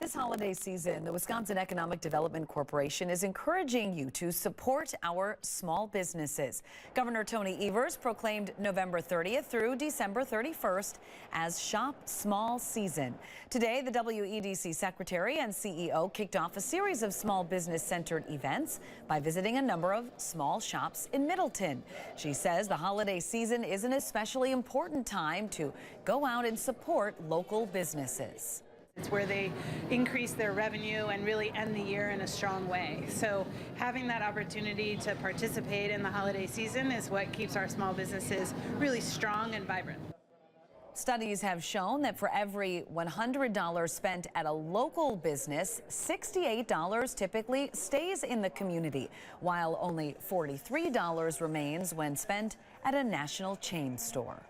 This holiday season, the Wisconsin Economic Development Corporation is encouraging you to support our small businesses. Governor Tony Evers proclaimed November 30th through December 31st as Shop Small Season. Today, the WEDC Secretary and CEO kicked off a series of small business-centered events by visiting a number of small shops in Middleton. She says the holiday season is an especially important time to go out and support local businesses. It's where they increase their revenue and really end the year in a strong way. So having that opportunity to participate in the holiday season is what keeps our small businesses really strong and vibrant. Studies have shown that for every $100 spent at a local business, $68 typically stays in the community, while only $43 remains when spent at a national chain store.